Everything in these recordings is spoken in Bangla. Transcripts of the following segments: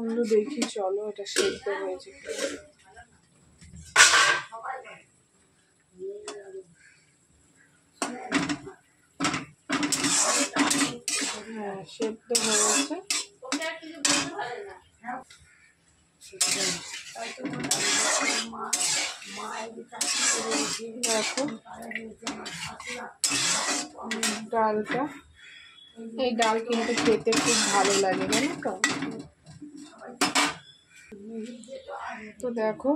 বন্ধু দেখি চলো এটা সেদ্ধ হয়েছে। হ্যাঁ সেদ্ধ হয়েছে। দেখো ডালটা, এই ডাল কিন্তু খেতে খুব ভালো লাগে জানো তো। তো দেখো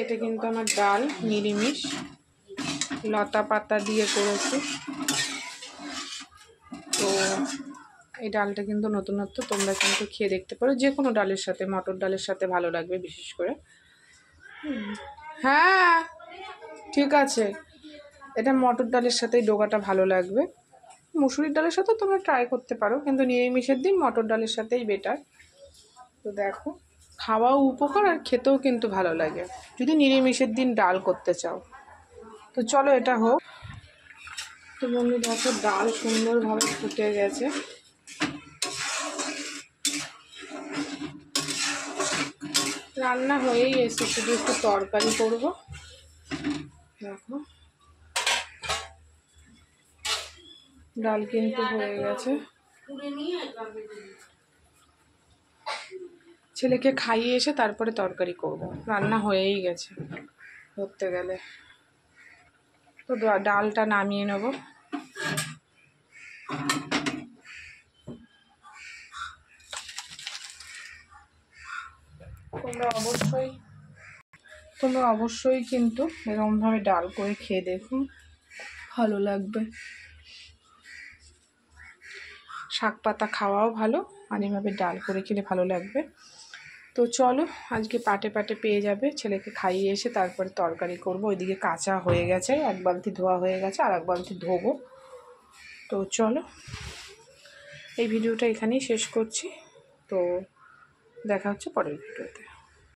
এটা কিন্তু আমার ডাল নিরামিষ, লতা পাতা দিয়ে করেছি। তো এই ডালটা কিন্তু নতুনত্ব, তোমরা কিন্তু খেয়ে দেখতে পারো, যে কোনো ডালের সাথে, মটর ডালের সাথে ভালো লাগবে বিশেষ করে। হ্যাঁ ঠিক আছে, এটা মটর ডালের সাথেই ডোগাটা ভালো লাগবে। মুসুরির ডালের সাথে তোমরা ট্রাই করতে পারো, কিন্তু নিরামিষের দিন মটর ডালের সাথেই বেটার। তো দেখো খাওয়াও উপকার আর খেতেও কিন্তু ভালো লাগে যদি নিরামিষের দিন ডাল করতে চাও। তো চলো এটা হোক। তো বন্ধু দেখো ডাল সুন্দরভাবে ফুটে গেছে। রান্না হয়েই এসে, শুধু একটু তরকারি করব। দেখো ডাল কিন্তু হয়ে গেছে, ছেলেকে খাইয়ে এসে তারপরে তরকারি করব, রান্না হয়েই গেছে ধরতে গেলে। তো ডালটা নামিয়ে নেব। তোমরা অবশ্যই কিন্তু এরকমভাবে ডাল করে খেয়ে দেখুন, ভালো লাগবে। শাক পাতা খাওয়াও ভালো, আর এভাবে ডাল করে খেলে ভালো লাগবে। তো চলো আজকে পাটে পাটে পেয়ে যাবে, ছেলেকে খাইয়ে এসে তারপরে তরকারি করব। ওইদিকে কাঁচা হয়ে গেছে, এক বালতি ধোয়া হয়ে গেছে, আর এক বালতি ধোবো। তো চলো এই ভিডিওটা এখানেই শেষ করছি। তো দেখা হচ্ছে পরের ভিডিওতে।